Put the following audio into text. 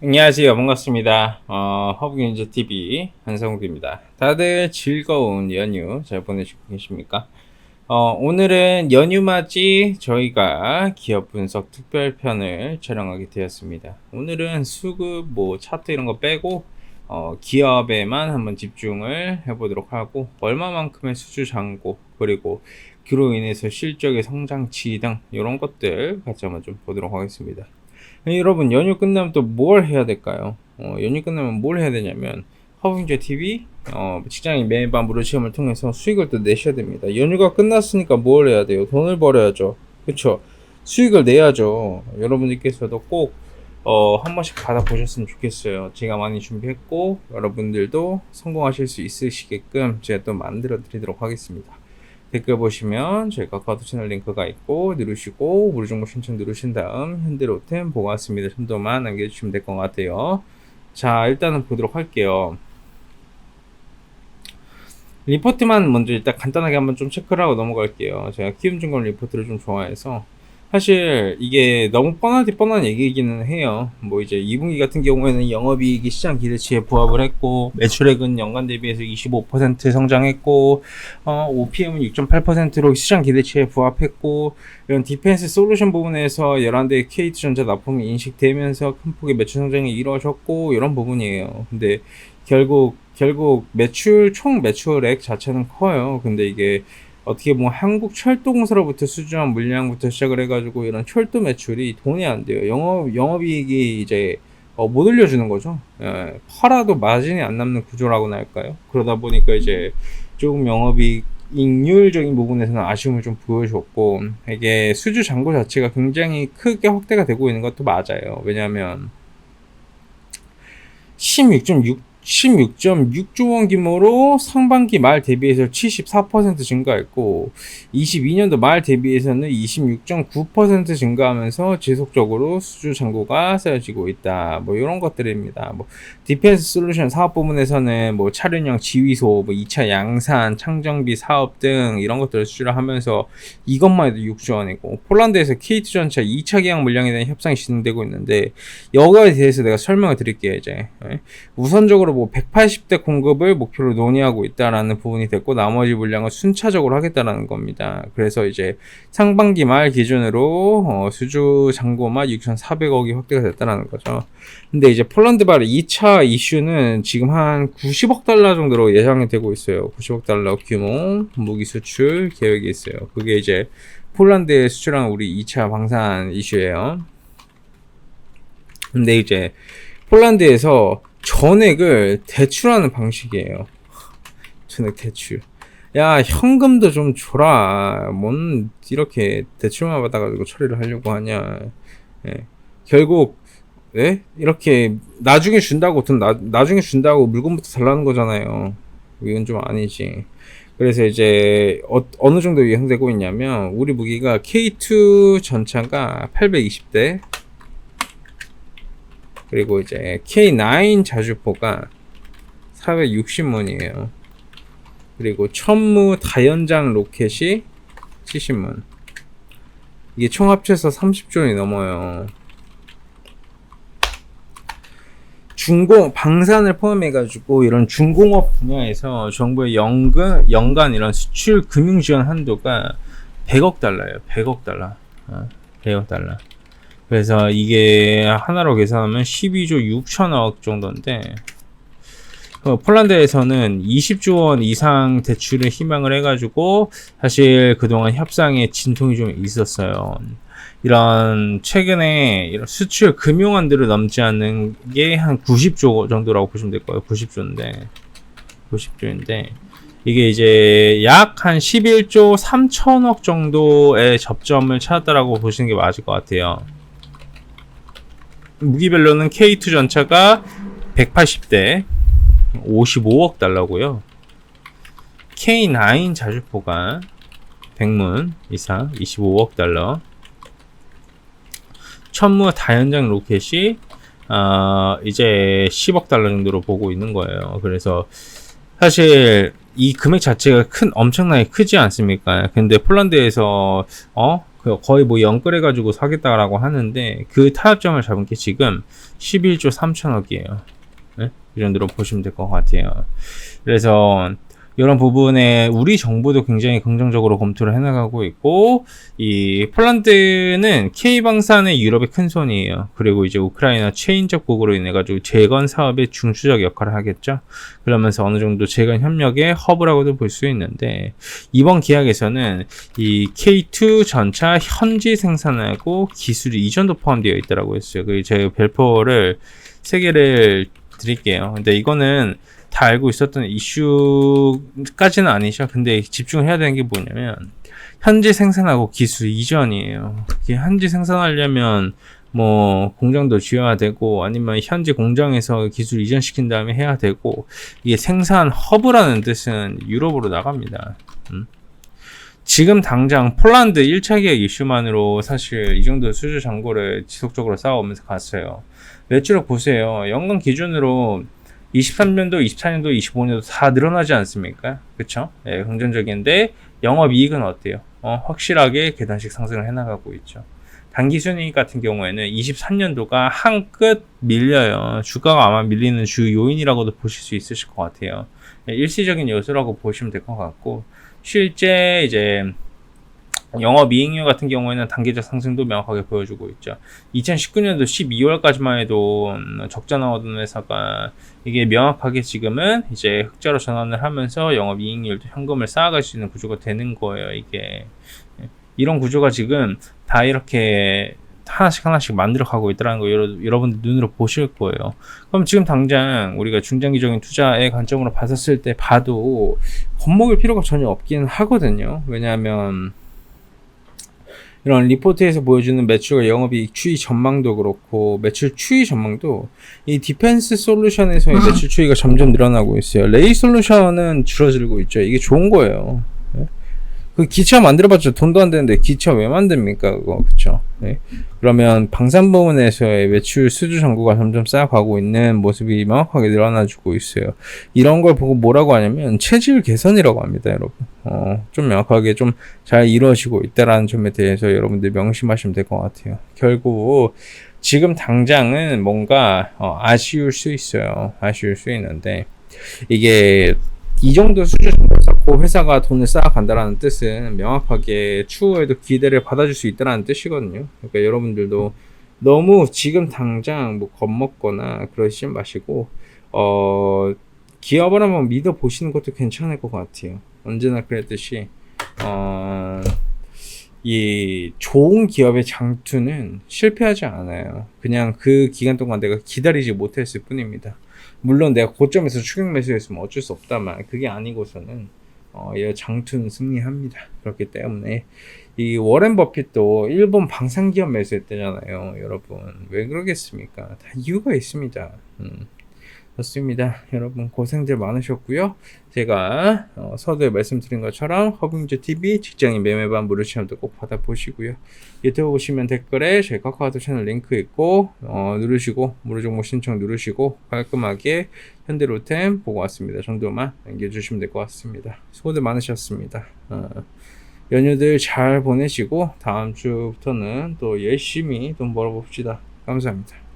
안녕하세요. 반갑습니다. 허브경제TV 한성욱입니다. 다들 즐거운 연휴 잘 보내시고 계십니까? 오늘은 연휴 맞이 저희가 기업 분석 특별편을 촬영하게 되었습니다. 오늘은 수급, 차트 이런 거 빼고 기업에만 한번 집중을 해보도록 하고, 얼마만큼의 수주 잔고, 그리고 그로 인해서 실적의 성장치 등 이런 것들 같이 한번 좀 보도록 하겠습니다. 여러분, 연휴 끝나면 또 뭘 해야 될까요? 연휴 끝나면 뭘 해야 되냐면 허브경제TV 직장인 매일밤 무료 시험을 통해서 수익을 또 내셔야 됩니다. 연휴가 끝났으니까 뭘 해야 돼요? 돈을 벌어야죠. 그쵸? 수익을 내야죠. 여러분들께서도 꼭 한 번씩 받아보셨으면 좋겠어요. 제가 많이 준비했고 여러분들도 성공하실 수 있으시게끔 제가 또 만들어 드리도록 하겠습니다. 댓글 보시면 저희 카카오톡 채널 링크가 있고 누르시고 무료 정보 신청 누르신 다음 현대로템 보고 왔습니다 정도만 남겨주시면 될 것 같아요. 자, 일단은 보도록 할게요. 리포트만 먼저 일단 간단하게 한번 좀 체크를 하고 넘어갈게요. 제가 키움증권 리포트를 좀 좋아해서, 사실 이게 너무 뻔한 얘기이기는 해요. 이제 2분기 같은 경우에는 영업이익이 시장 기대치에 부합을 했고, 매출액은 연간 대비해서 25% 성장했고, OPM은 6.8%로 시장 기대치에 부합했고, 이런 디펜스 솔루션 부분에서 11대 KT전자 납품이 인식되면서 큰 폭의 매출 성장이 이루어졌고, 이런 부분이에요. 근데 결국 총 매출액 자체는 커요. 근데 이게 어떻게 보면 한국철도공사로부터 수주한 물량부터 시작을 해가지고 이런 철도 매출이 돈이 안 돼요. 영업이익이 이제 못 올려주는 거죠. 팔아도 마진이 안 남는 구조라고나 할까요? 그러다 보니까 이제 조금 영업이익률적인 부분에서는 아쉬움을 좀 보여줬고, 이게 수주 잔고 자체가 굉장히 크게 확대가 되고 있는 것도 맞아요. 왜냐하면 16.6조 원 규모로 상반기 말 대비해서 74% 증가했고, 22년도 말 대비해서는 26.9% 증가하면서 지속적으로 수주 잔고가 쌓여지고 있다. 이런 것들입니다. 디펜스 솔루션 사업 부분에서는 차륜형 지휘소, 2차 양산, 창정비 사업 등 이런 것들을 수주를 하면서 이것만 해도 6조 원이고, 폴란드에서 KT전차 2차 계약 물량에 대한 협상이 진행되고 있는데, 이거에 대해서 내가 설명을 드릴게요. 이제 우선적으로 180대 공급을 목표로 논의하고 있다라는 부분이 됐고, 나머지 물량을 순차적으로 하겠다라는 겁니다. 그래서 이제 상반기 말 기준으로 수주 잔고만 6,400억이 확대가 됐다라는 거죠. 근데 이제 폴란드발 2차 이슈는 지금 한 90억 달러 정도로 예상이 되고 있어요. 90억 달러 규모 무기 수출 계획이 있어요. 그게 이제 폴란드에 수출한 우리 2차 방산 이슈예요. 근데 이제 폴란드에서 전액을 대출하는 방식이에요. 전액 대출. 야, 현금도 좀 줘라. 뭔 이렇게 대출만 받아가지고 처리를 하려고 하냐. 결국 이렇게 나중에 준다고 돈 나중에 준다고 물건부터 달라는 거잖아요. 이건 좀 아니지. 그래서 이제 어느 정도 예상되고 있냐면, 우리 무기가 K2 전차가 820대, 그리고 이제 K9 자주포가 460문이에요. 그리고 천무 다연장 로켓이 70문. 이게 총 합쳐서 30조이 넘어요. 방산을 포함해가지고 이런 중공업 분야에서 정부의 연간 이런 수출 금융 지원 한도가 100억 달러예요. 100억 달러. 100억 달러. 그래서 이게 하나로 계산하면 12조 6천억 정도인데, 폴란드에서는 20조 원 이상 대출을 희망을 해가지고 사실 그동안 협상에 진통이 좀 있었어요. 이런 최근에 이런 수출 금융안들을 넘지 않는 게 한 90조 정도라고 보시면 될 거예요. 90조인데 이게 이제 약 한 11조 3천억 정도의 접점을 찾았다라고 보시는 게 맞을 것 같아요. 무기별로는 K2 전차가 180대 55억 달러고요. K9 자주포가 100문 이상 25억 달러. 천무 다연장 로켓이 이제 10억 달러 정도로 보고 있는 거예요. 그래서 사실 이 금액 자체가 엄청나게 크지 않습니까? 근데 폴란드에서 거의 뭐 영끌해가지고 사겠다라고 하는데 그 타협점을 잡은 게 지금 11조 3천억이에요. 네? 이 정도로 보시면 될 것 같아요. 그래서 이런 부분에 우리 정부도 굉장히 긍정적으로 검토를 해나가고 있고, 이 폴란드는 K방산의 유럽의 큰 손이에요. 그리고 이제 우크라이나 최인적 보고로 인해 가지고 재건 사업의 중추적 역할을 하겠죠. 그러면서 어느 정도 재건 협력의 허브라고도 볼 수 있는데, 이번 계약에서는 이 K2 전차 현지 생산하고 기술 이전도 포함되어 있다고 했어요. 그 제가 별표를 3개를 드릴게요. 근데 이거는 다 알고 있었던 이슈까지는 아니죠. 근데 집중해야 되는 게 뭐냐면 현지 생산하고 기술 이전이에요. 이게 현지 생산하려면 뭐 공장도 지어야 되고 아니면 현지 공장에서 기술 이전시킨 다음에 해야 되고, 이게 생산 허브라는 뜻은 유럽으로 나갑니다. 지금 당장 폴란드 1차 계약 이슈만으로 사실 이 정도 수주 잔고를 지속적으로 쌓아오면서 갔어요. 매출액 보세요. 연간 기준으로 23년도, 24년도, 25년도 다 늘어나지 않습니까? 그쵸? 예, 긍정적인데 영업이익은 어때요? 확실하게 계단식 상승을 해나가고 있죠. 당기순이익 같은 경우에는 23년도가 한 끗 밀려요. 주가가 아마 밀리는 주 요인이라고도 보실 수 있으실 것 같아요. 예, 일시적인 요소라고 보시면 될 것 같고, 실제 이제 영업이익률 같은 경우에는 단계적 상승도 명확하게 보여주고 있죠. 2019년도 12월까지만 해도 적자 나오던 회사가 이게 명확하게 지금은 이제 흑자로 전환을 하면서 영업이익률도 현금을 쌓아갈 수 있는 구조가 되는 거예요. 이게 이런 구조가 지금 다 이렇게 하나씩 만들어가고 있다는 거 여러분들 눈으로 보실 거예요. 그럼 지금 당장 우리가 중장기적인 투자의 관점으로 봤을 때 봐도 겁먹을 필요가 전혀 없긴 하거든요. 왜냐하면 이런 리포트에서 보여주는 매출과 영업이익 추이 전망도 그렇고, 매출 추이 전망도 이 디펜스 솔루션에서의 매출 추이가 점점 늘어나고 있어요. 레이 솔루션은 줄어들고 있죠. 이게 좋은 거예요. 그 기차 만들어봤자 돈도 안 되는데 기차 왜 만듭니까? 그거 그쵸? 네. 그러면 방산 부문에서의 매출 수주 잔고가 점점 쌓아가고 있는 모습이 명확하게 늘어나주고 있어요. 이런 걸 보고 뭐라고 하냐면 체질 개선이라고 합니다, 여러분. 좀 명확하게 좀 잘 이루어지고 있다라는 점에 대해서 여러분들 명심하시면 될 것 같아요. 결국 지금 당장은 뭔가 아쉬울 수 있어요. 아쉬울 수 있는데 이게 이 정도 수준 정도를 쌓고 회사가 돈을 쌓아간다라는 뜻은 명확하게 추후에도 기대를 받아줄 수 있다는 뜻이거든요. 그러니까 여러분들도 너무 지금 당장 뭐 겁먹거나 그러시지 마시고 기업을 한번 믿어보시는 것도 괜찮을 것 같아요. 언제나 그랬듯이 이 좋은 기업의 장투는 실패하지 않아요. 그냥 그 기간 동안 내가 기다리지 못했을 뿐입니다. 물론 내가 고점에서 추격 매수했으면 어쩔 수 없다만 그게 아니고서는 이 장투는 승리합니다. 그렇기 때문에 이 워렌 버핏도 일본 방산기업 매수했대잖아요. 여러분 왜 그러겠습니까? 다 이유가 있습니다. 좋습니다. 여러분 고생들 많으셨고요. 제가 서두에 말씀드린 것처럼 허빙주TV 직장인 매매반 무료 체험도 꼭 받아보시고요. 유튜브 보시면 댓글에 저희 카카오톡 채널 링크 있고 누르시고 무료 정보 신청 누르시고 깔끔하게 현대로템 보고 왔습니다 정도만 남겨주시면 될 것 같습니다. 수고들 많으셨습니다. 연휴들 잘 보내시고 다음 주부터는 또 열심히 돈 벌어봅시다. 감사합니다.